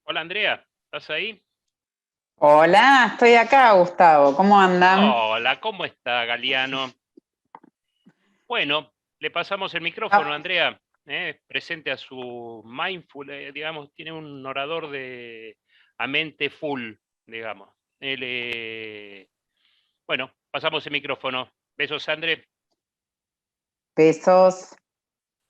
Hola Andrea, ¿estás ahí? Hola, estoy acá, Gustavo. ¿Cómo andan? Hola, ¿cómo está Galiano? Bueno, le pasamos el micrófono a Ah, Andrea, presente a su mindful, digamos, tiene un orador de a mente full, digamos. Él, bueno, pasamos el micrófono. Besos, André. besos.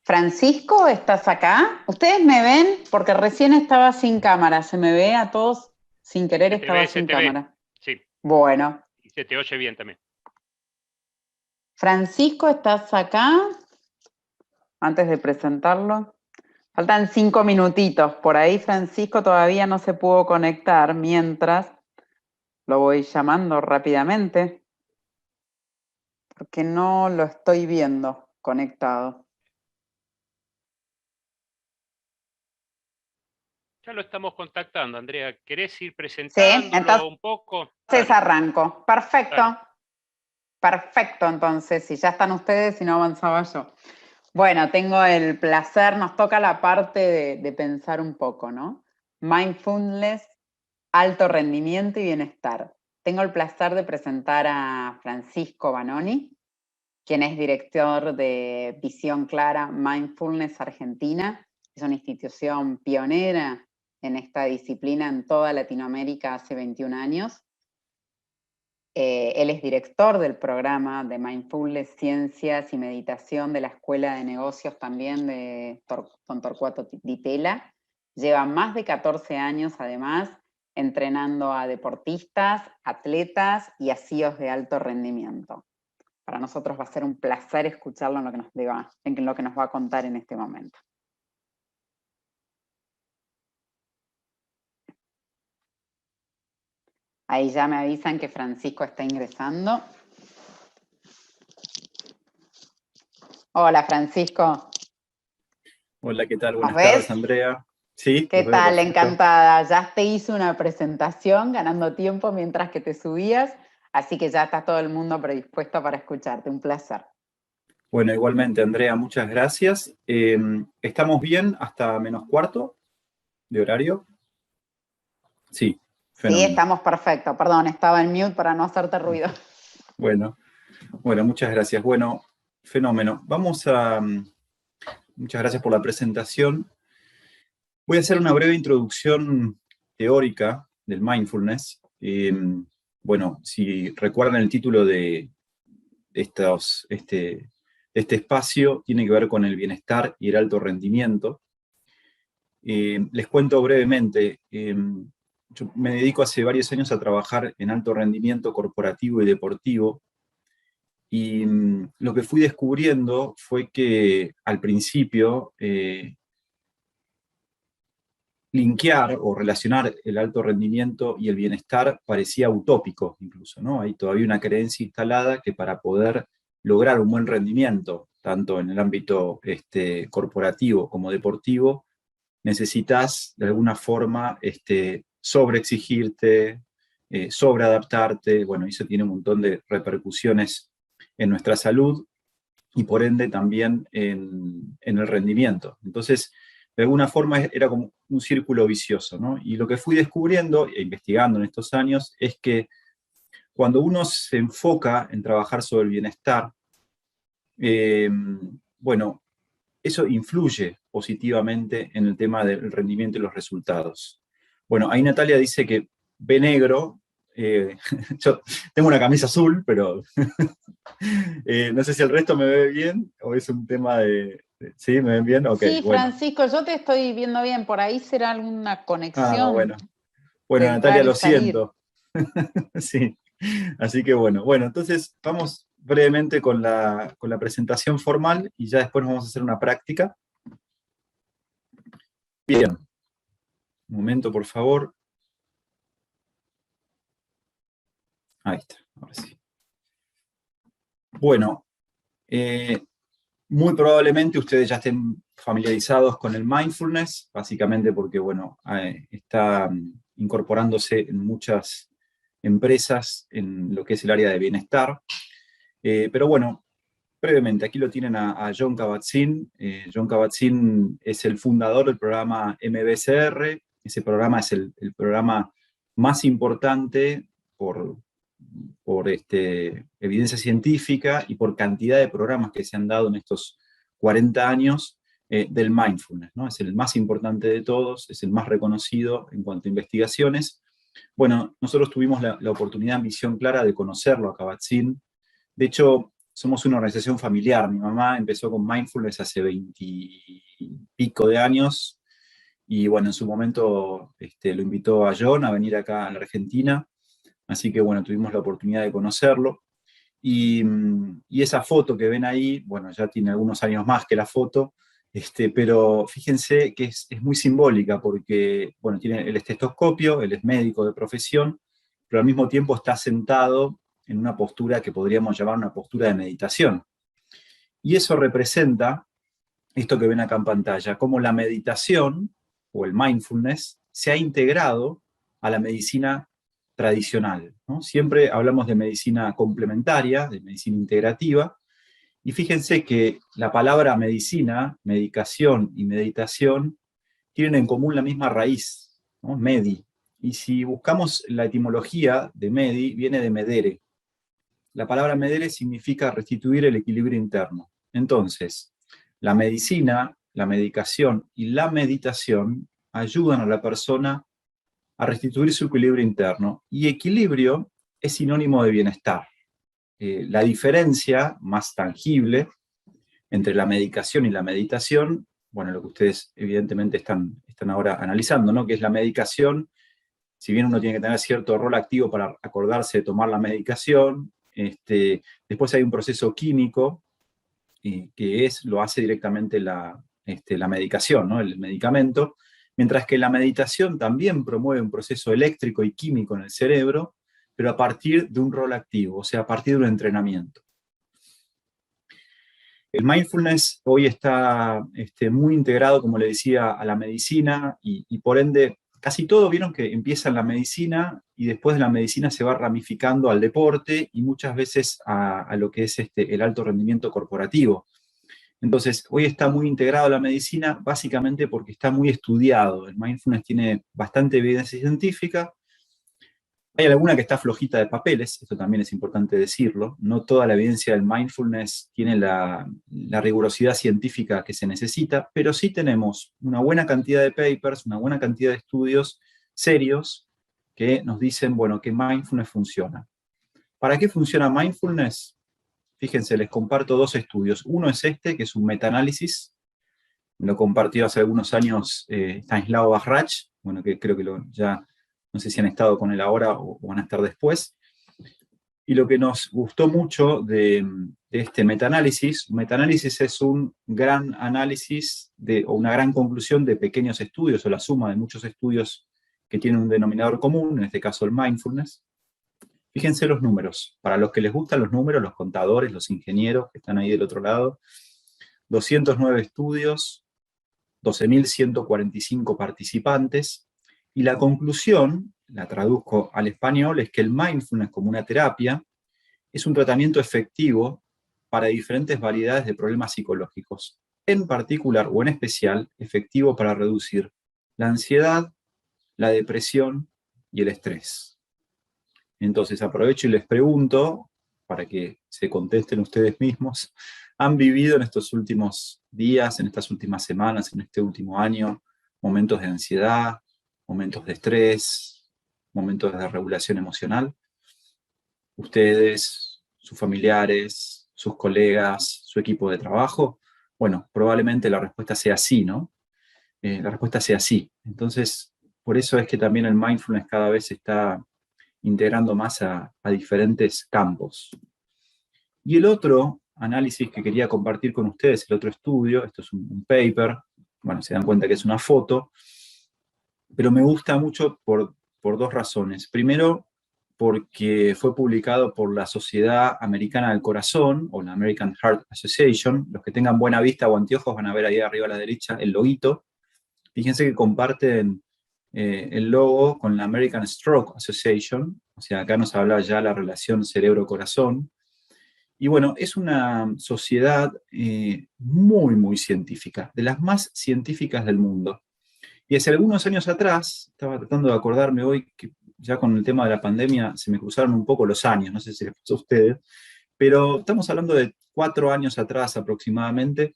Francisco, ¿estás acá? ¿Ustedes me ven? Porque recién estaba sin cámara. Se me ve a todos sin querer, estaba Se sin te ve, cámara. sí, Bueno, y se te oye bien también. Francisco, ¿estás acá? Antes de presentarlo. Faltan 5 minutitos. Por ahí Francisco todavía no se pudo conectar. Mientras lo voy llamando rápidamente, porque no lo estoy viendo conectado. Ya lo estamos contactando, Andrea. ¿Querés ir Sí, presentándolo un poco? entonces Dale, arranco. Perfecto. dale. Perfecto, entonces, si ya están ustedes, si no avanzaba yo. Bueno, tengo el placer, nos toca la parte de pensar un poco, ¿no? Mindfulness, alto rendimiento y bienestar. Tengo el placer de presentar a Francisco Banoni, quien es director de Visión Clara Mindfulness Argentina. Es una institución pionera en esta disciplina en toda Latinoamérica hace 21 años. Él es director del programa de Mindfulness, Ciencias y Meditación de la Escuela de Negocios también de Don Torcuato Di Tella. Lleva más de 14 años, además, entrenando a deportistas, atletas y a CEOs de alto rendimiento. Para nosotros va a ser un placer escucharlo en lo que nos va a contar en este momento. Ahí ya me avisan que Francisco está ingresando. Hola, Francisco. Hola, ¿qué tal? ¿Nos Buenas tardes, ves? Andrea. Sí, ¿Qué los veo tal? perfecto. Encantada. Ya te hice una presentación ganando tiempo mientras que te subías, así que ya está todo el mundo predispuesto para escucharte. Un placer. Bueno, igualmente, Andrea, muchas gracias. ¿Estamos bien hasta menos cuarto de horario? Sí, Sí, fenómeno. estamos perfectos. Perdón, estaba en mute para no hacerte ruido. Bueno, bueno, muchas gracias. Bueno, fenómeno. Muchas gracias por la presentación. Voy a hacer una breve introducción teórica del mindfulness. Bueno, si recuerdan el título de estos, este espacio, tiene que ver con el bienestar y el alto rendimiento. Les cuento brevemente, yo me dedico hace varios años a trabajar en alto rendimiento corporativo y deportivo, y lo que fui descubriendo fue que al principio linkear o relacionar el alto rendimiento y el bienestar parecía utópico incluso, ¿no? Hay todavía una creencia instalada que para poder lograr un buen rendimiento, tanto en el ámbito corporativo como deportivo, necesitas de alguna forma sobreexigirte, sobreadaptarte, bueno, eso tiene un montón de repercusiones en nuestra salud y por ende también en el rendimiento. Entonces, de alguna forma era como un círculo vicioso, ¿no? Y lo que fui descubriendo e investigando en estos años es que cuando uno se enfoca en trabajar sobre el bienestar, eh, bueno, eso influye positivamente en el tema del rendimiento y los resultados. Bueno, ahí Natalia dice que ve negro. Yo tengo una camisa azul, pero no sé si el resto me ve bien o es un tema ¿Sí? ¿Me ven bien? Ok, Sí, bueno. Francisco, yo te estoy viendo bien. Por ahí será alguna Ah, conexión bueno. Bueno, de Natalia, entrar y lo salir. siento. Sí. Así que bueno. Bueno, entonces vamos brevemente con la presentación formal y ya después vamos a hacer una práctica. Bien. Un momento, por favor. Ahí está, ahora sí. Bueno, muy probablemente ustedes ya estén familiarizados con el mindfulness, básicamente porque, bueno, está incorporándose en muchas empresas en lo que es el área de bienestar. Pero bueno, brevemente, aquí lo tienen a Jon Kabat-Zinn. Jon Kabat-Zinn es el fundador del programa MBSR, Ese programa es el programa más importante por evidencia científica y por cantidad de programas que se han dado en estos 40 años del mindfulness, ¿no? Es el más importante de todos, es el más reconocido en cuanto a investigaciones. Bueno, nosotros tuvimos la oportunidad en Visión Clara de conocerlo a Kabat-Zinn. De hecho, somos una organización familiar. Mi mamá empezó con mindfulness hace 20 y pico de años, y bueno, en su momento lo invitó a John a venir acá a la Argentina, así que bueno, tuvimos la oportunidad de conocerlo. Y esa foto que ven ahí, bueno, ya tiene algunos años más que la foto, pero fíjense que es muy simbólica porque, bueno, tiene el estetoscopio, él es médico de profesión, pero al mismo tiempo está sentado en una postura que podríamos llamar una postura de meditación. Y eso representa esto que ven acá en pantalla, cómo la meditación o el mindfulness se ha integrado a la medicina tradicional, ¿no? Siempre hablamos de medicina complementaria, de medicina integrativa, y fíjense que la palabra medicina, medicación y meditación tienen en común la misma raíz, ¿no? Medi. Y si buscamos la etimología de medi, viene de medere. La palabra medere significa restituir el equilibrio interno. Entonces, la medicina, la medicación y la meditación ayudan a la persona a restituir su equilibrio interno. Y equilibrio es sinónimo de bienestar. La diferencia más tangible entre la medicación y la meditación, bueno, lo que ustedes evidentemente están ahora analizando, ¿no? Que es la medicación, si bien uno tiene que tener cierto rol activo para acordarse de tomar la medicación, después hay un proceso químico que lo hace directamente la medicación, ¿no? El medicamento, mientras que la meditación también promueve un proceso eléctrico y químico en el cerebro, pero a partir de un rol activo, o sea, a partir de un entrenamiento. El mindfulness hoy está muy integrado, como le decía, a la medicina y por ende, casi todo vieron que empieza en la medicina y después de la medicina se va ramificando al deporte y muchas veces a lo que es el alto rendimiento corporativo. Entonces, hoy está muy integrado a la medicina básicamente porque está muy estudiado. El mindfulness tiene bastante evidencia científica. Hay alguna que está flojita de papeles, esto también es importante decirlo. No toda la evidencia del mindfulness tiene la rigurosidad científica que se necesita, pero sí tenemos una buena cantidad de papers, una buena cantidad de estudios serios que nos dicen, bueno, que mindfulness funciona. ¿Para qué funciona mindfulness? Fíjense, les comparto dos estudios. Uno es que es un metaanálisis. Lo compartió hace algunos años Stanislav Bachrach, bueno, que creo que ya no sé si han estado con él ahora o van a estar después. Y lo que nos gustó mucho de este metaanálisis, un metaanálisis es un gran análisis o una gran conclusión de pequeños estudios, o la suma de muchos estudios que tienen un denominador común, en este caso el mindfulness. Fíjense los números. Para los que les gustan los números, los contadores, los ingenieros que están ahí del otro lado, 209 estudios, 12.145 participantes, y la conclusión, la traduzco al español, es que el mindfulness como una terapia es un tratamiento efectivo para diferentes variedades de problemas psicológicos, en particular o en especial efectivo para reducir la ansiedad, la depresión y el estrés. Entonces aprovecho y les pregunto, para que se contesten ustedes mismos, ¿han vivido en estos últimos días, en estas últimas semanas, en este último año, momentos de ansiedad, momentos de estrés, momentos de regulación emocional? ¿Ustedes, sus familiares, sus colegas, su equipo de trabajo? Bueno, probablemente la respuesta sea sí, ¿no? La respuesta sea sí. Entonces, por eso es que también el mindfulness cada vez se está integrando más a diferentes campos. Y el otro análisis que quería compartir con ustedes, el otro estudio, esto es un paper, bueno, se dan cuenta que es una foto, pero me gusta mucho por dos razones. Primero, porque fue publicado por la Sociedad Americana del Corazón, o la American Heart Association. Los que tengan buena vista o anteojos van a ver ahí arriba a la derecha el loguito. Fíjense que comparten el logo con la American Stroke Association, o sea, acá nos habla ya la relación cerebro-corazón. Y bueno, es una sociedad muy, muy científica, de las más científicas del mundo. Y hace algunos años atrás, estaba tratando de acordarme hoy, que ya con el tema de la pandemia se me cruzaron un poco los años, no sé si les pasó a ustedes, pero estamos hablando de 4 años atrás aproximadamente.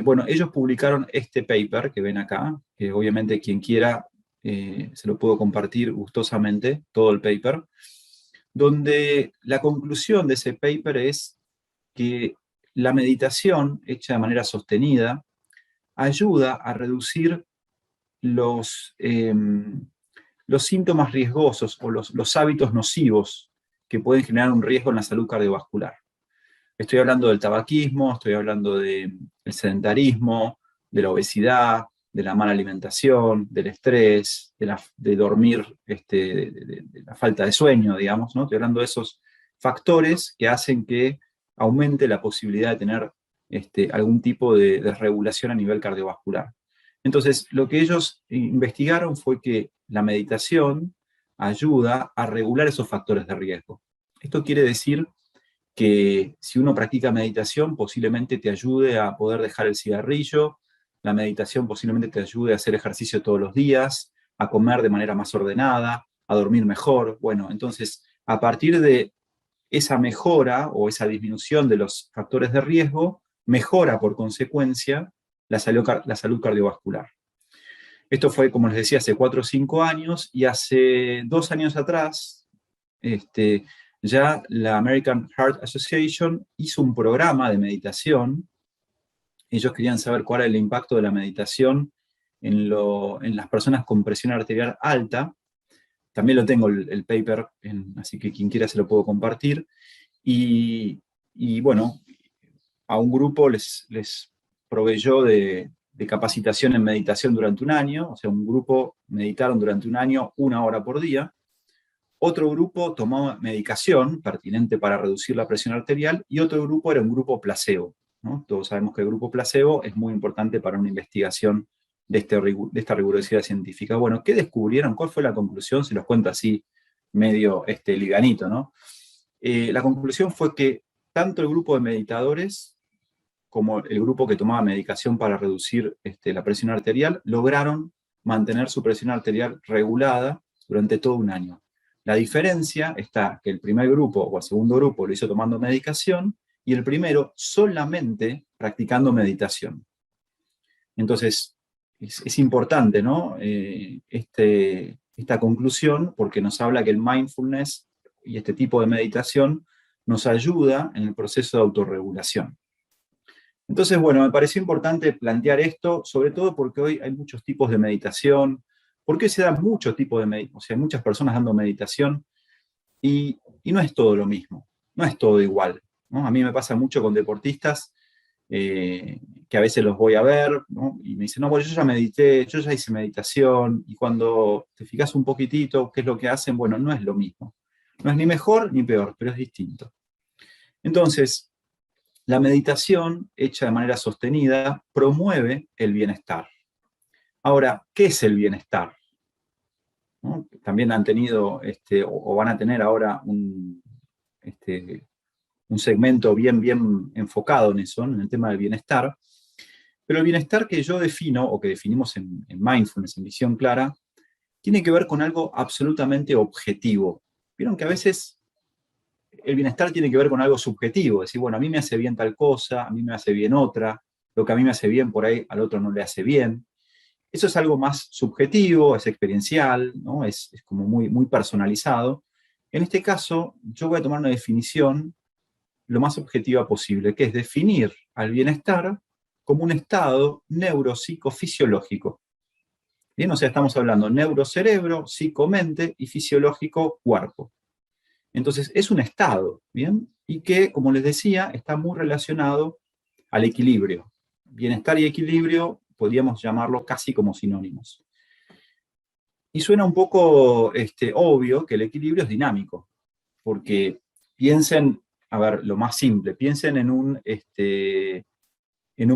Bueno, ellos publicaron este paper que ven acá, que obviamente quien quiera se lo puedo compartir gustosamente, todo el paper, donde la conclusión de ese paper es que la meditación hecha de manera sostenida ayuda a reducir los síntomas riesgosos o los hábitos nocivos que pueden generar un riesgo en la salud cardiovascular. Estoy hablando del tabaquismo, estoy hablando del sedentarismo, de la obesidad, de la mala alimentación, del estrés, de dormir, de la falta de sueño, digamos, ¿no? Estoy hablando de esos factores que hacen que aumente la posibilidad de tener algún tipo de desregulación a nivel cardiovascular. Entonces, lo que ellos investigaron fue que la meditación ayuda a regular esos factores de riesgo. Esto quiere decir que si uno practica meditación, posiblemente te ayude a poder dejar el cigarrillo, la meditación posiblemente te ayude a hacer ejercicio todos los días, a comer de manera más ordenada, a dormir mejor. Bueno, entonces, a partir de esa mejora o esa disminución de los factores de riesgo, mejora por consecuencia la salud cardiovascular. Esto fue, como les decía, hace 4 o 5 años, y hace 2 años atrás, ya la American Heart Association hizo un programa de meditación. Ellos querían saber cuál era el impacto de la meditación en las personas con presión arterial alta. También lo tengo el paper, así que quien quiera se lo puedo compartir. Y bueno, a un grupo les proveyó de capacitación en meditación durante un año, o sea, un grupo meditaron durante un año 1 hora por día. Otro grupo tomó medicación pertinente para reducir la presión arterial, y otro grupo era un grupo placebo, ¿no? Todos sabemos que el grupo placebo es muy importante para una investigación de esta rigurosidad científica. Bueno, ¿qué descubrieron? ¿Cuál fue la conclusión? Se los cuento así, medio liganito, ¿no? La conclusión fue que tanto el grupo de meditadores como el grupo que tomaba medicación para reducir la presión arterial lograron mantener su presión arterial regulada durante todo un año. La diferencia está que el primer grupo o el segundo grupo lo hizo tomando medicación, y el primero solamente practicando meditación. Entonces, es importante, ¿no? Esta conclusión, porque nos habla que el mindfulness y este tipo de meditación nos ayuda en el proceso de autorregulación. Entonces, bueno, me pareció importante plantear esto, sobre todo porque hoy hay muchos tipos de meditación, porque se dan muchos tipos de meditación, o sea, hay muchas personas dando meditación, y no es todo lo mismo, no es todo igual, ¿no? A mí me pasa mucho con deportistas que a veces los voy a ver, ¿no? Y me dicen, no, bueno, yo ya medité, yo ya hice meditación, y cuando te fijas un poquitito qué es lo que hacen, bueno, no es lo mismo. No es ni mejor ni peor, pero es distinto. Entonces, la meditación hecha de manera sostenida promueve el bienestar. Ahora, ¿qué es el bienestar? ¿No? También han tenido, o van a tener ahora un segmento bien enfocado en eso, en el tema del bienestar. Pero el bienestar que yo defino, o que definimos en Mindfulness, en Visión Clara, tiene que ver con algo absolutamente objetivo. Vieron que a veces el bienestar tiene que ver con algo subjetivo, decir, bueno, a mí me hace bien tal cosa, a mí me hace bien otra, lo que a mí me hace bien por ahí al otro no le hace bien. Eso es algo más subjetivo, es experiencial, ¿no? Es como muy personalizado. En este caso, yo voy a tomar una definición lo más objetiva posible, que es definir al bienestar como un estado neuropsicofisiológico. Bien, o sea, estamos hablando neurocerebro, psicomente y fisiológico cuerpo. Entonces, es un estado, ¿bien? Y que, como les decía, está muy relacionado al equilibrio. Bienestar y equilibrio podríamos llamarlo casi como sinónimos. Y suena un poco obvio que el equilibrio es dinámico, porque piensen, a ver, lo más simple, piensen en un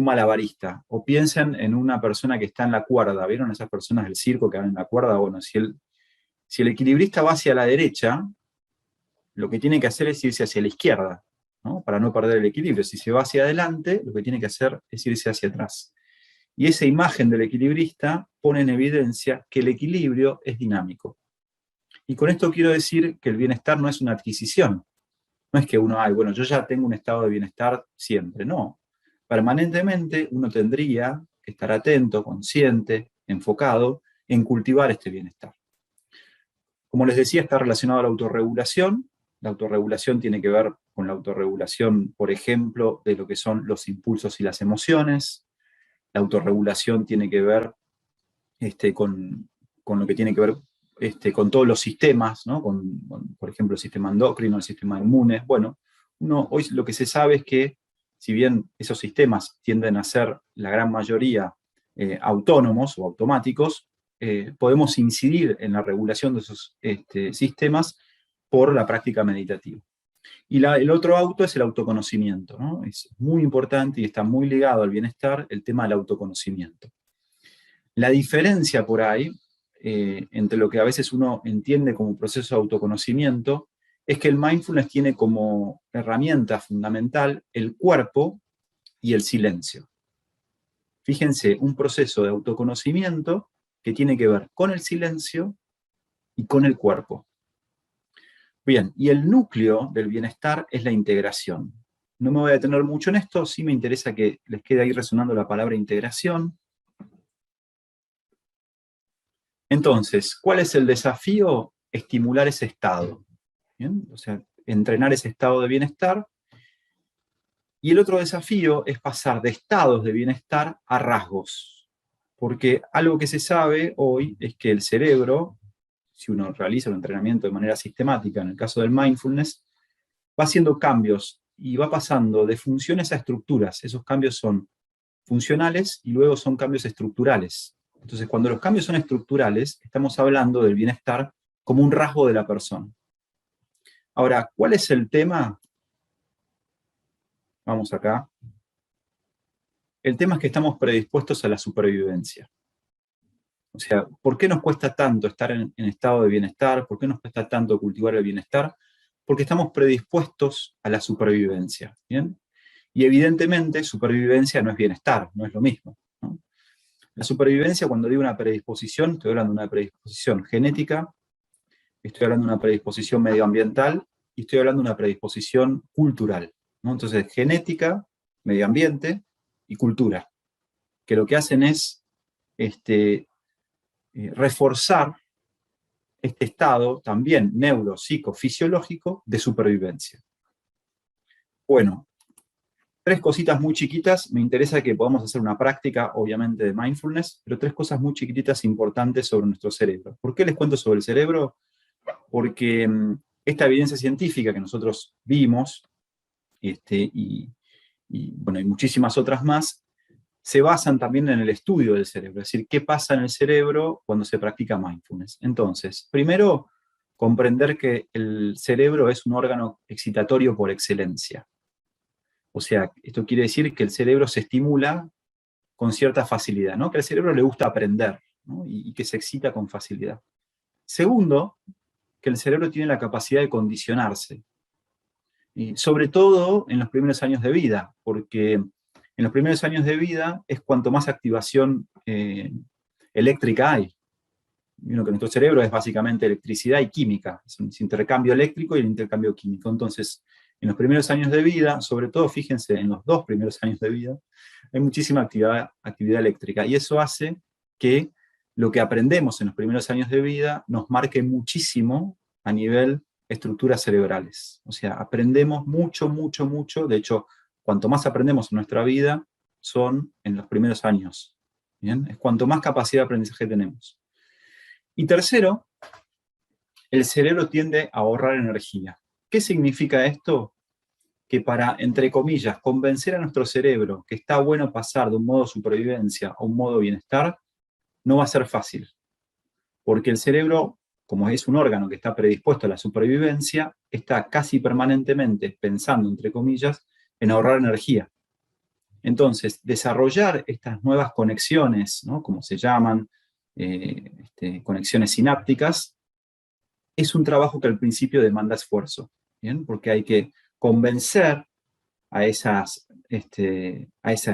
malabarista, o piensen en una persona que está en la cuerda. ¿Vieron esas personas del circo que van en la cuerda? Bueno, si el equilibrista va hacia la derecha, lo que tiene que hacer es irse hacia la izquierda, ¿no? Para no perder el equilibrio. Si se va hacia adelante, lo que tiene que hacer es irse hacia atrás. Y esa imagen del equilibrista pone en evidencia que el equilibrio es dinámico. Y con esto quiero decir que el bienestar no es una adquisición. No es que uno, bueno, yo ya tengo un estado de bienestar siempre. No. Permanentemente uno tendría que estar atento, consciente, enfocado en cultivar este bienestar. Como les decía, está relacionado a la autorregulación. La autorregulación tiene que ver con la autorregulación, por ejemplo, de lo que son los impulsos y las emociones. La autorregulación tiene que ver con lo que tiene que ver con todos los sistemas, ¿no? Por ejemplo, el sistema endocrino, el sistema inmune. Bueno, hoy lo que se sabe es que, si bien esos sistemas tienden a ser la gran mayoría autónomos o automáticos, podemos incidir en la regulación de esos sistemas por la práctica meditativa. Y el otro auto es el autoconocimiento, ¿no? Es muy importante y está muy ligado al bienestar el tema del autoconocimiento. La diferencia por ahí, entre lo que a veces uno entiende como proceso de autoconocimiento, es que el mindfulness tiene como herramienta fundamental el cuerpo y el silencio. Fíjense, un proceso de autoconocimiento que tiene que ver con el silencio y con el cuerpo. Bien, y el núcleo del bienestar es la integración. No me voy a detener mucho en esto, sí me interesa que les quede ahí resonando la palabra integración. Entonces, ¿cuál es el desafío? Estimular ese estado. ¿Bien? O sea, entrenar ese estado de bienestar. Y el otro desafío es pasar de estados de bienestar a rasgos. Porque algo que se sabe hoy es que el cerebro, si uno realiza un entrenamiento de manera sistemática, en el caso del mindfulness, va haciendo cambios y va pasando de funciones a estructuras. Esos cambios son funcionales y luego son cambios estructurales. Entonces, cuando los cambios son estructurales, estamos hablando del bienestar como un rasgo de la persona. Ahora, ¿cuál es el tema? Vamos acá. El tema es que estamos predispuestos a la supervivencia. O sea, ¿por qué nos cuesta tanto estar en estado de bienestar? ¿Por qué nos cuesta tanto cultivar el bienestar? Porque estamos predispuestos a la supervivencia, ¿bien? Y evidentemente, supervivencia no es bienestar, no es lo mismo, ¿no? La supervivencia, cuando digo una predisposición, estoy hablando de una predisposición genética, estoy hablando de una predisposición medioambiental y estoy hablando de una predisposición cultural, ¿no? Entonces, genética, medio ambiente y cultura, que lo que hacen es reforzar este estado también neuropsicofisiológico de supervivencia. Bueno, 3 cositas muy chiquitas, me interesa que podamos hacer una práctica, obviamente, de mindfulness, pero 3 cosas muy chiquititas importantes sobre nuestro cerebro. ¿Por qué les cuento sobre el cerebro? Porque esta evidencia científica que nosotros vimos, y muchísimas otras más, se basan también en el estudio del cerebro, es decir, qué pasa en el cerebro cuando se practica mindfulness. Entonces, primero, comprender que el cerebro es un órgano excitatorio por excelencia. O sea, esto quiere decir que el cerebro se estimula con cierta facilidad, ¿no? Que al cerebro le gusta aprender, ¿no? y que se excita con facilidad. Segundo, que el cerebro tiene la capacidad de condicionarse, y sobre todo en los primeros años de vida, porque en los primeros años de vida es cuanto más activación eléctrica hay. Vieron que nuestro cerebro es básicamente electricidad y química, es un intercambio eléctrico y el intercambio químico. Entonces, en los primeros años de vida, sobre todo, fíjense, en los 2 primeros años de vida, hay muchísima actividad eléctrica, y eso hace que lo que aprendemos en los primeros años de vida nos marque muchísimo a nivel estructuras cerebrales. O sea, aprendemos mucho, mucho, mucho. De hecho, cuanto más aprendemos en nuestra vida, son en los primeros años. ¿Bien? Es cuanto más capacidad de aprendizaje tenemos. Y tercero, el cerebro tiende a ahorrar energía. ¿Qué significa esto? Que para, entre comillas, convencer a nuestro cerebro que está bueno pasar de un modo supervivencia a un modo bienestar, no va a ser fácil. Porque el cerebro, como es un órgano que está predispuesto a la supervivencia, está casi permanentemente pensando, entre comillas, en ahorrar energía. Entonces, desarrollar estas nuevas conexiones, ¿no? Como se llaman, conexiones sinápticas, es un trabajo que al principio demanda esfuerzo, ¿bien? Porque hay que convencer a esas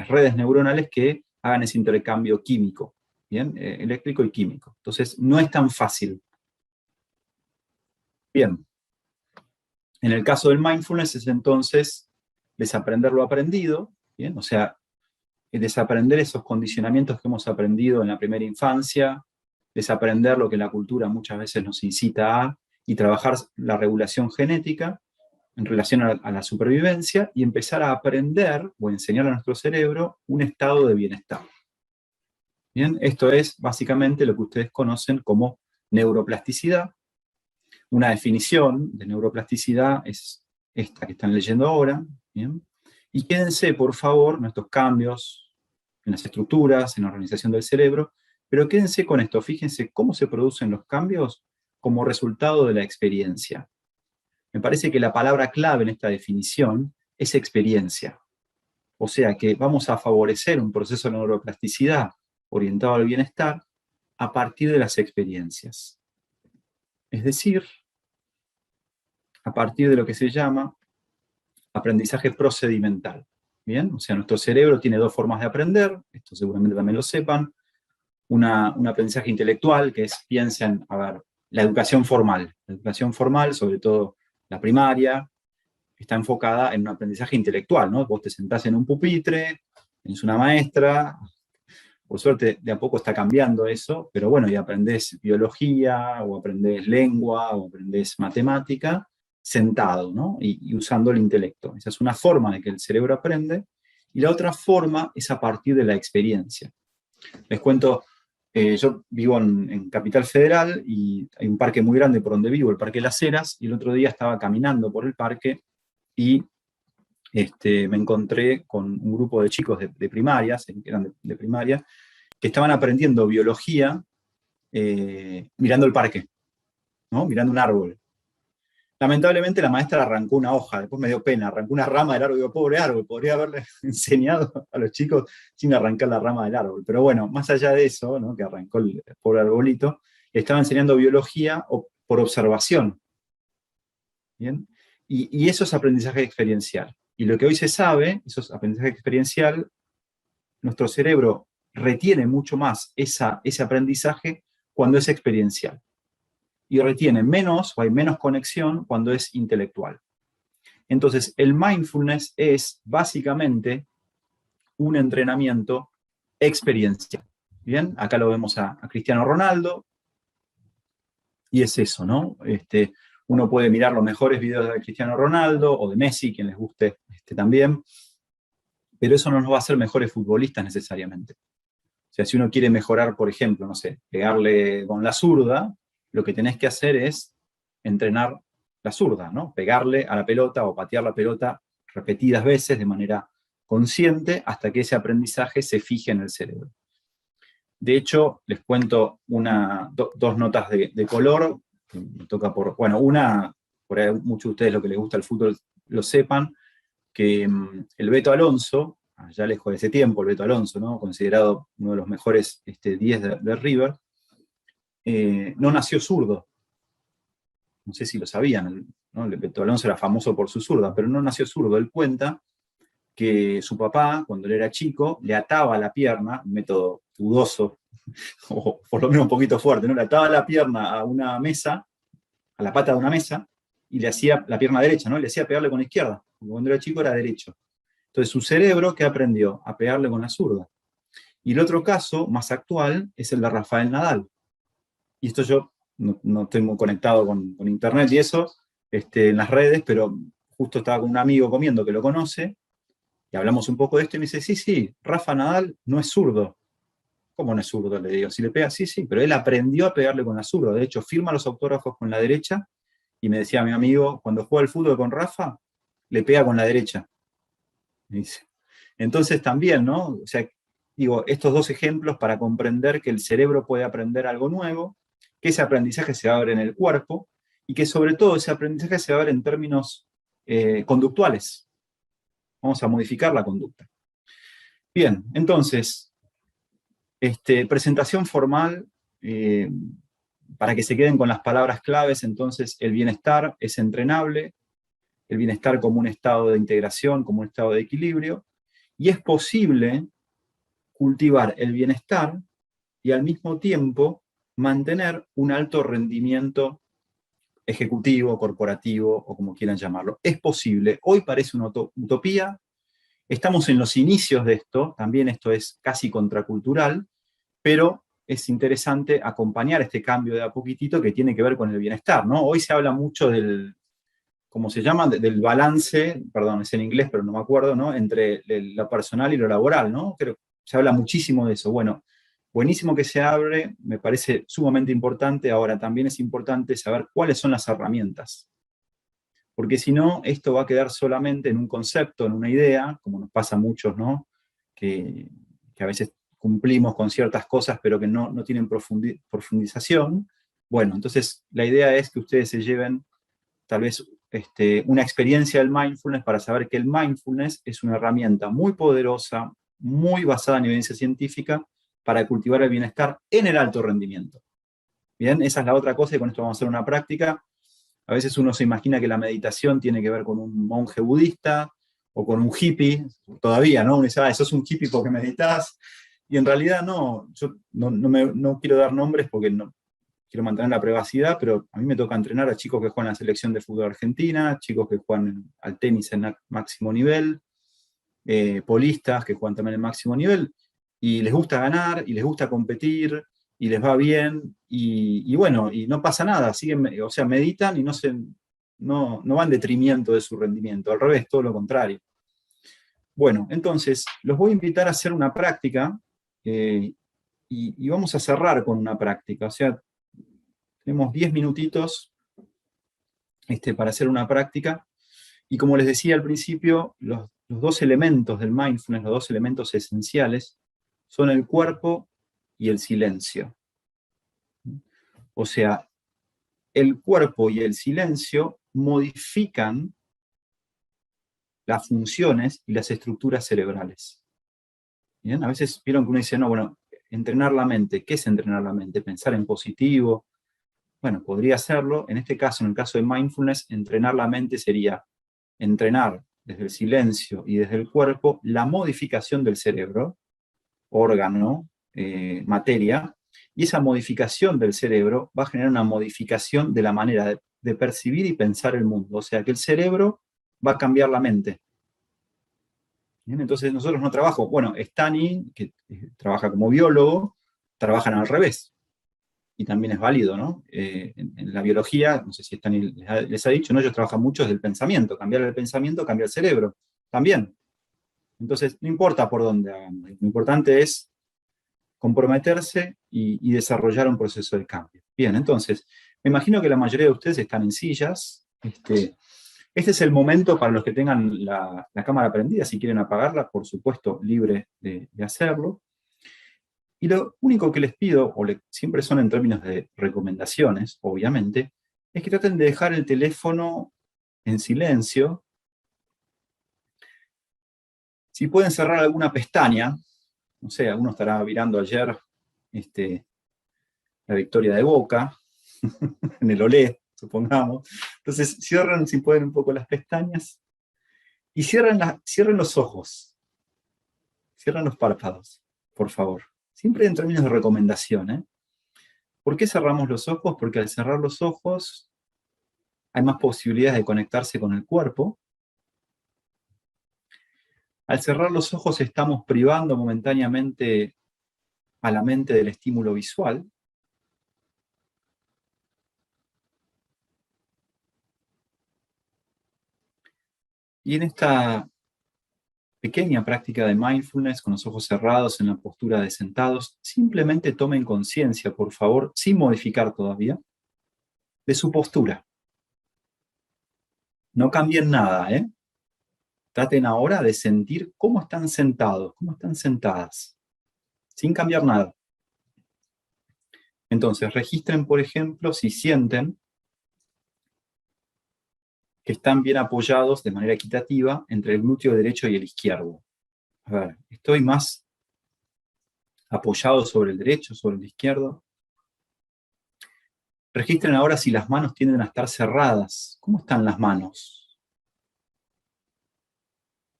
redes neuronales que hagan ese intercambio químico, ¿bien? Eléctrico y químico. Entonces, no es tan fácil. Bien. En el caso del mindfulness es entonces desaprender lo aprendido, ¿bien? O sea, desaprender esos condicionamientos que hemos aprendido en la primera infancia, desaprender lo que la cultura muchas veces nos incita a, y trabajar la regulación genética en relación a la supervivencia, y empezar a aprender o enseñar a nuestro cerebro un estado de bienestar. Bien, esto es básicamente lo que ustedes conocen como neuroplasticidad. Una definición de neuroplasticidad es esta que están leyendo ahora, ¿bien? Y quédense, por favor, en estos cambios en las estructuras, en la organización del cerebro, pero quédense con esto, fíjense cómo se producen los cambios como resultado de la experiencia. Me parece que la palabra clave en esta definición es experiencia. O sea que vamos a favorecer un proceso de neuroplasticidad orientado al bienestar a partir de las experiencias. Es decir, a partir de lo que se llama aprendizaje procedimental. ¿Bien? O sea, nuestro cerebro tiene dos formas de aprender, esto seguramente también lo sepan. Un aprendizaje intelectual, que es, piensen, a ver, la educación formal. La educación formal, sobre todo la primaria, está enfocada en un aprendizaje intelectual, ¿no? Vos te sentás en un pupitre, tenés una maestra, por suerte de a poco está cambiando eso, pero bueno, y aprendés biología, o aprendés lengua, o aprendés matemática, sentado, ¿no? Y usando el intelecto. Esa es una forma de que el cerebro aprende, y la otra forma es a partir de la experiencia. Les cuento, yo vivo en Capital Federal, y hay un parque muy grande por donde vivo, el Parque Las Heras, y el otro día estaba caminando por el parque, y me encontré con un grupo de chicos de primaria, que eran de primaria, que estaban aprendiendo biología mirando el parque, ¿no? Mirando un árbol. Lamentablemente la maestra arrancó una hoja, después me dio pena, arrancó una rama del árbol, digo, pobre árbol, podría haberle enseñado a los chicos sin arrancar la rama del árbol. Pero bueno, más allá de eso, ¿no? Que arrancó el pobre arbolito, estaba enseñando biología por observación. ¿Bien? Y eso es aprendizaje experiencial. Y lo que hoy se sabe, eso es aprendizaje experiencial, nuestro cerebro retiene mucho más ese aprendizaje cuando es experiencial. Y retiene menos, o hay menos conexión, cuando es intelectual. Entonces, el mindfulness es básicamente un entrenamiento experiencial. Bien, acá lo vemos a Cristiano Ronaldo, y es eso, ¿no? Uno puede mirar los mejores videos de Cristiano Ronaldo, o de Messi, quien les guste también, pero eso no nos va a hacer mejores futbolistas necesariamente. O sea, si uno quiere mejorar, por ejemplo, no sé, pegarle con la zurda, lo que tenés que hacer es entrenar la zurda, ¿no? Pegarle a la pelota o patear la pelota repetidas veces de manera consciente hasta que ese aprendizaje se fije en el cerebro. De hecho, les cuento dos notas de color, que me toca una, por ahí muchos de ustedes lo que les gusta el fútbol lo sepan, que el Beto Alonso, ya lejos de ese tiempo, el Beto Alonso, ¿no? Considerado uno de los mejores 10 de River, no nació zurdo. No sé si lo sabían, ¿no? El Beto Alonso era famoso por su zurda, pero no nació zurdo. Él cuenta que su papá, cuando él era chico, le ataba la pierna, un método dudoso, o por lo menos un poquito fuerte, ¿no? Le ataba la pierna a una mesa, a la pata de una mesa, y le hacía la pierna derecha, ¿no? Le hacía pegarle con la izquierda, porque cuando era chico era derecho. Entonces su cerebro, ¿qué aprendió? A pegarle con la zurda. Y el otro caso, más actual, es el de Rafael Nadal. Y esto yo no estoy muy conectado con internet y eso, en las redes, pero justo estaba con un amigo comiendo que lo conoce, y hablamos un poco de esto, y me dice, sí, Rafa Nadal no es zurdo. ¿Cómo no es zurdo? Le digo, si le pega, sí, pero él aprendió a pegarle con la zurda. De hecho, firma los autógrafos con la derecha, y me decía mi amigo, cuando juega al fútbol con Rafa, le pega con la derecha. Me dice. Entonces también, ¿no? O sea, digo, estos dos ejemplos para comprender que el cerebro puede aprender algo nuevo, que ese aprendizaje se va a ver en el cuerpo, y que sobre todo ese aprendizaje se va a ver en términos conductuales. Vamos a modificar la conducta. Bien, entonces, presentación formal, para que se queden con las palabras claves. Entonces, el bienestar es entrenable, el bienestar como un estado de integración, como un estado de equilibrio, y es posible cultivar el bienestar y al mismo tiempo mantener un alto rendimiento ejecutivo, corporativo o como quieran llamarlo. Es posible. Hoy parece una utopía. Estamos en los inicios de esto. También esto es casi contracultural, pero es interesante acompañar este cambio de a poquitito que tiene que ver con el bienestar, ¿no? Hoy se habla mucho del, ¿cómo se llama? Del balance, perdón, es en inglés, pero no me acuerdo, ¿no? Entre lo personal y lo laboral, ¿no? Creo que se habla muchísimo de eso. Bueno, buenísimo que se abre, me parece sumamente importante. Ahora, también es importante saber cuáles son las herramientas. Porque si no, esto va a quedar solamente en un concepto, en una idea, como nos pasa a muchos, ¿no? Que a veces cumplimos con ciertas cosas, pero que no tienen profundización. Bueno, entonces la idea es que ustedes se lleven tal vez una experiencia del mindfulness para saber que el mindfulness es una herramienta muy poderosa, muy basada en evidencia científica, para cultivar el bienestar en el alto rendimiento. Bien, esa es la otra cosa, y con esto vamos a hacer una práctica. A veces uno se imagina que la meditación tiene que ver con un monje budista o con un hippie, todavía, ¿no? Uno dice, sos un hippie porque meditas, y en realidad no, yo no quiero dar nombres porque no quiero mantener la privacidad, pero a mí me toca entrenar a chicos que juegan en la selección de fútbol argentina, chicos que juegan al tenis en máximo nivel, polistas que juegan también en máximo nivel, y les gusta ganar, y les gusta competir, y les va bien, y bueno, y no pasa nada, siguen, o sea, meditan y no va en detrimento de su rendimiento, al revés, todo lo contrario. Bueno, entonces, los voy a invitar a hacer una práctica, y vamos a cerrar con una práctica, o sea, tenemos 10 minutitos para hacer una práctica, y como les decía al principio, los dos elementos del mindfulness, los dos elementos esenciales, son el cuerpo y el silencio. O sea, el cuerpo y el silencio modifican las funciones y las estructuras cerebrales. ¿Bien? A veces vieron que uno dice, no, bueno, entrenar la mente. ¿Qué es entrenar la mente? Pensar en positivo. Bueno, podría hacerlo. En este caso, en el caso de mindfulness, entrenar la mente sería entrenar desde el silencio y desde el cuerpo la modificación del cerebro, órgano, materia, y esa modificación del cerebro va a generar una modificación de la manera de percibir y pensar el mundo. O sea que el cerebro va a cambiar la mente. ¿Bien? Entonces nosotros no trabajamos, bueno, Stani, que trabaja como biólogo, trabajan al revés. Y también es válido, ¿no? En la biología, no sé si Stani les ha dicho, ¿no? Ellos trabajan mucho desde el pensamiento. Cambiar el pensamiento, cambia el cerebro. También. Entonces, no importa por dónde hagamos. Lo importante es comprometerse y desarrollar un proceso de cambio. Bien, entonces, me imagino que la mayoría de ustedes están en sillas. Este es el momento para los que tengan la cámara prendida, si quieren apagarla, por supuesto, libre de hacerlo. Y lo único que les pido, siempre son en términos de recomendaciones, obviamente, es que traten de dejar el teléfono en silencio. Si pueden cerrar alguna pestaña, no sé, alguno estará mirando ayer la victoria de Boca, en el Olé, supongamos. Entonces, cierran, si pueden, un poco las pestañas, y cierren los ojos, cierren los párpados, por favor. Siempre en términos de recomendación, ¿eh? ¿Por qué cerramos los ojos? Porque al cerrar los ojos hay más posibilidades de conectarse con el cuerpo. Al cerrar los ojos estamos privando momentáneamente a la mente del estímulo visual. Y en esta pequeña práctica de mindfulness, con los ojos cerrados en la postura de sentados, simplemente tomen conciencia, por favor, sin modificar todavía, de su postura. No cambien nada, ¿eh? Traten ahora de sentir cómo están sentados, cómo están sentadas, sin cambiar nada. Entonces, registren, por ejemplo, si sienten que están bien apoyados de manera equitativa entre el glúteo derecho y el izquierdo. A ver, ¿estoy más apoyado sobre el derecho, sobre el izquierdo? Registren ahora si las manos tienden a estar cerradas. ¿Cómo están las manos?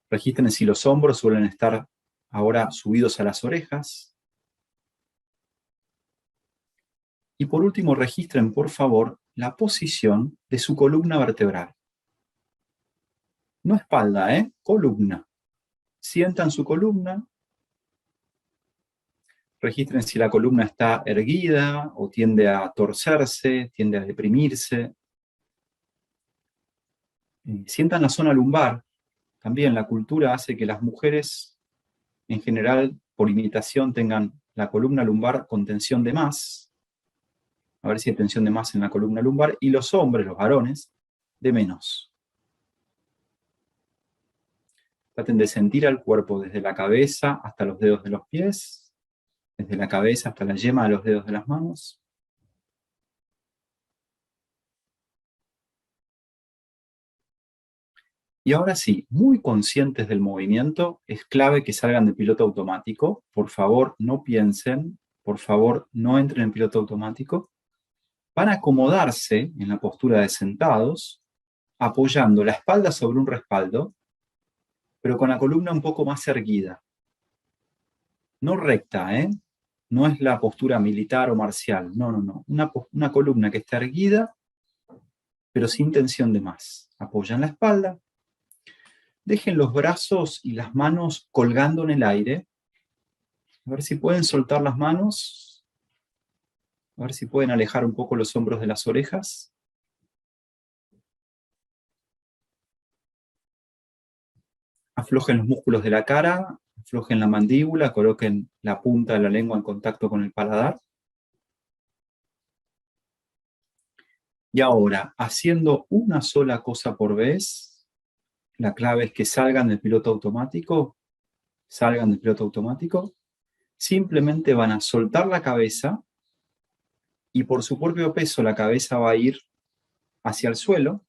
Registren si los hombros suelen estar ahora subidos a las orejas. Y por último, registren, por favor, la posición de su columna vertebral. No espalda, columna. Sientan su columna. Registren si la columna está erguida o tiende a torcerse, tiende a deprimirse. Sientan la zona lumbar. También la cultura hace que las mujeres, en general, por imitación, tengan la columna lumbar con tensión de más. A ver si hay tensión de más en la columna lumbar. Y los hombres, los varones, de menos. Traten de sentir al cuerpo desde la cabeza hasta los dedos de los pies, desde la cabeza hasta la yema de los dedos de las manos. Y ahora sí, muy conscientes del movimiento, es clave que salgan de piloto automático. Por favor, no piensen, por favor, no entren en piloto automático. Van a acomodarse en la postura de sentados, apoyando la espalda sobre un respaldo, pero con la columna un poco más erguida. No recta, no es la postura militar o marcial, no. Una columna que está erguida, pero sin tensión de más. Apoyan la espalda. Dejen los brazos y las manos colgando en el aire. A ver si pueden soltar las manos. A ver si pueden alejar un poco los hombros de las orejas. Aflojen los músculos de la cara, aflojen la mandíbula, coloquen la punta de la lengua en contacto con el paladar. Y ahora, haciendo una sola cosa por vez, la clave es que salgan del piloto automático, simplemente van a soltar la cabeza y por su propio peso la cabeza va a ir hacia el suelo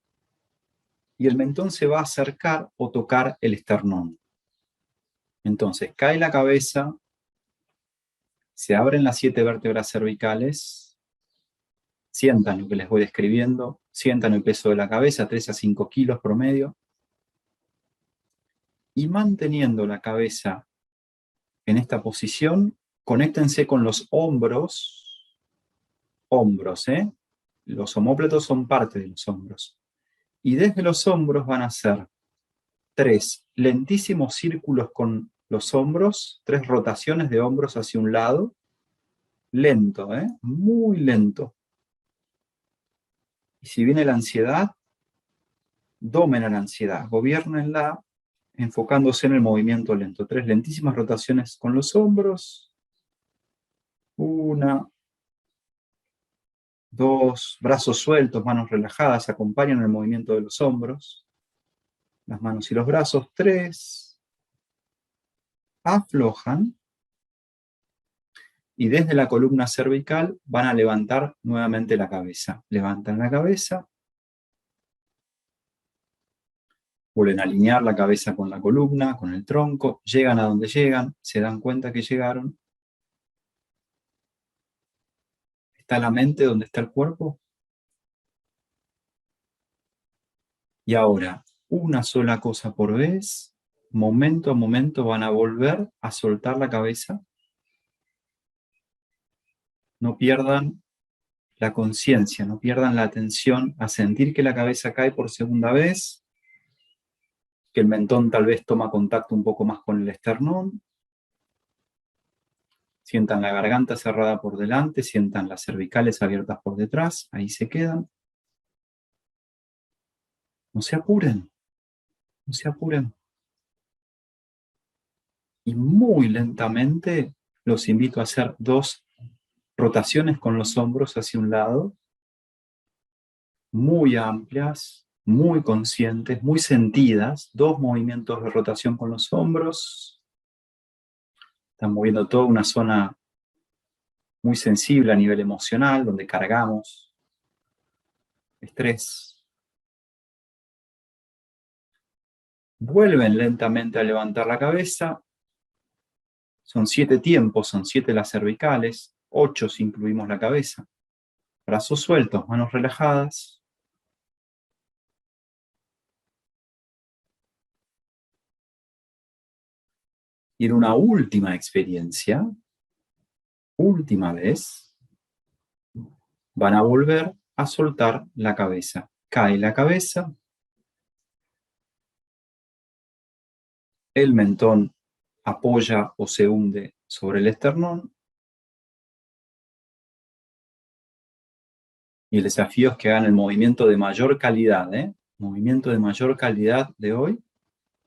y el mentón se va a acercar o tocar el esternón. Entonces, cae la cabeza, se abren las 7 vértebras cervicales, sientan lo que les voy describiendo, sientan el peso de la cabeza, 3 a 5 kilos promedio, y manteniendo la cabeza en esta posición, conéctense con los hombros, los omóplatos son parte de los hombros, y desde los hombros van a hacer 3 lentísimos círculos con los hombros, 3 rotaciones de hombros hacia un lado, lento, muy lento. Y si viene la ansiedad, domen a la ansiedad, gobiernenla enfocándose en el movimiento lento. 3 lentísimas rotaciones con los hombros. 1, 2, brazos sueltos, manos relajadas, acompañan el movimiento de los hombros. Las manos y los brazos. 3. Aflojan. Y desde la columna cervical van a levantar nuevamente la cabeza. Levantan la cabeza. Vuelven a alinear la cabeza con la columna, con el tronco. Llegan a donde llegan. Se dan cuenta que llegaron. ¿Está la mente donde está el cuerpo? Y ahora, una sola cosa por vez. Momento a momento van a volver a soltar la cabeza. No pierdan la conciencia, no pierdan la atención a sentir que la cabeza cae por segunda vez, que el mentón tal vez toma contacto un poco más con el esternón. Sientan la garganta cerrada por delante, sientan las cervicales abiertas por detrás, ahí se quedan. No se apuren, no se apuren. Y muy lentamente los invito a hacer 2 rotaciones con los hombros hacia un lado, muy amplias, muy conscientes, muy sentidas. 2 movimientos de rotación con los hombros. Están moviendo toda una zona muy sensible a nivel emocional, donde cargamos estrés. Vuelven lentamente a levantar la cabeza. Son 7 tiempos, son 7 las cervicales, 8 si incluimos la cabeza. Brazos sueltos, manos relajadas. Y en una última experiencia, última vez, van a volver a soltar la cabeza. Cae la cabeza, el mentón apoya o se hunde sobre el esternón, y el desafío es que hagan el movimiento de mayor calidad, movimiento de mayor calidad de hoy.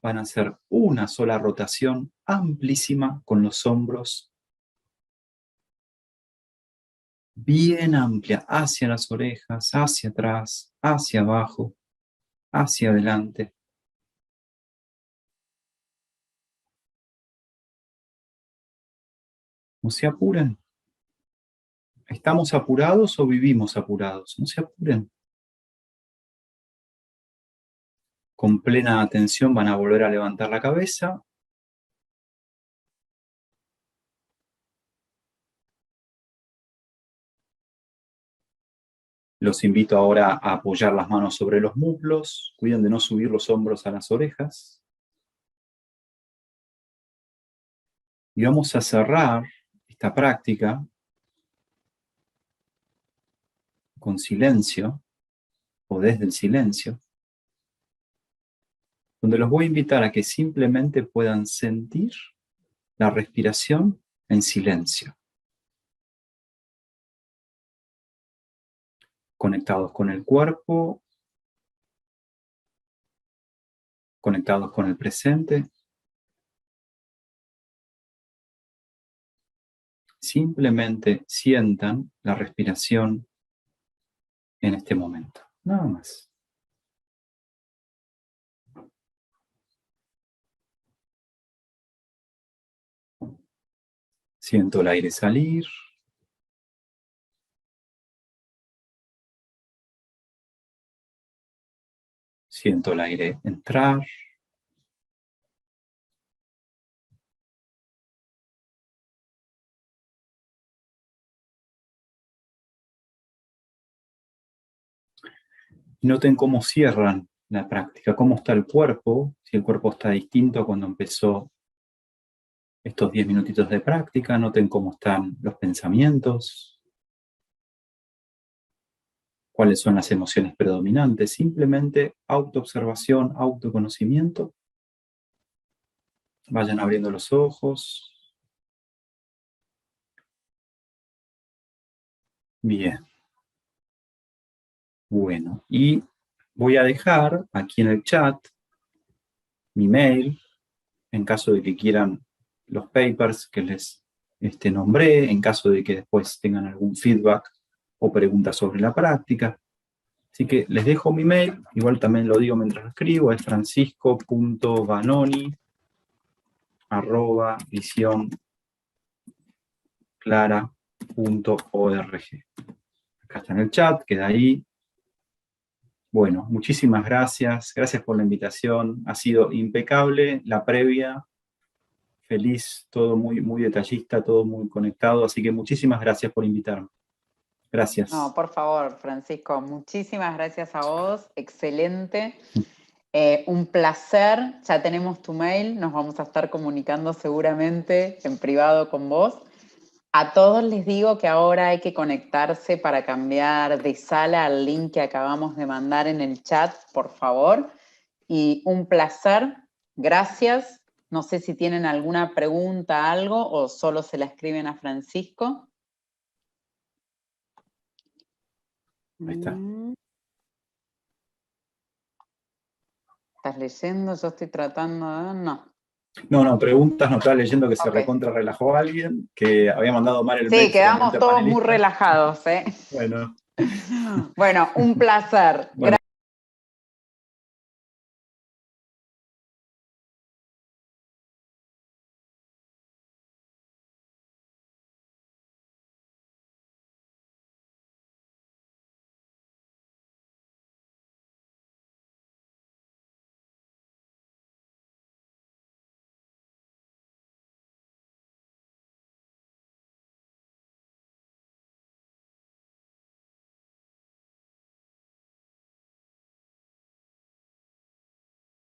Van a hacer una sola rotación amplísima con los hombros bien amplia, hacia las orejas, hacia atrás, hacia abajo, hacia adelante. No se apuren. ¿Estamos apurados o vivimos apurados? No se apuren. Con plena atención van a volver a levantar la cabeza. Los invito ahora a apoyar las manos sobre los muslos. Cuiden de no subir los hombros a las orejas. Y vamos a cerrar esta práctica con silencio, o desde el silencio, donde los voy a invitar a que simplemente puedan sentir la respiración en silencio. Conectados con el cuerpo, conectados con el presente. Simplemente sientan la respiración en este momento, nada más. Siento el aire salir. Siento el aire entrar. Noten cómo cierran la práctica, cómo está el cuerpo, si el cuerpo está distinto a cuando empezó estos 10 minutitos de práctica. Noten cómo están los pensamientos, cuáles son las emociones predominantes. Simplemente autoobservación, autoconocimiento. Vayan abriendo los ojos. Bien. Bueno, y voy a dejar aquí en el chat mi mail, en caso de que quieran los papers que les nombré, en caso de que después tengan algún feedback o preguntas sobre la práctica. Así que les dejo mi mail, igual también lo digo mientras lo escribo, es francisco.vanoni@visionclara.org. Acá está en el chat, queda ahí. Bueno, muchísimas gracias. Gracias por la invitación. Ha sido impecable la previa. Feliz, todo muy, muy detallista, todo muy conectado. Así que muchísimas gracias por invitarme. Gracias. No, por favor, Francisco, muchísimas gracias a vos. Excelente. Un placer. Ya tenemos tu mail. Nos vamos a estar comunicando seguramente en privado con vos. A todos les digo que ahora hay que conectarse para cambiar de sala al link que acabamos de mandar en el chat, por favor. Y un placer. Gracias. No sé si tienen alguna pregunta, algo, o solo se la escriben a Francisco. Ahí está. ¿Estás leyendo? Yo estoy tratando de... No. No, preguntas, no estaba leyendo que se Okay. recontra relajó alguien, que había mandado mal el mail. Sí, quedamos todos muy relajados, Bueno. Bueno, un placer. Bueno.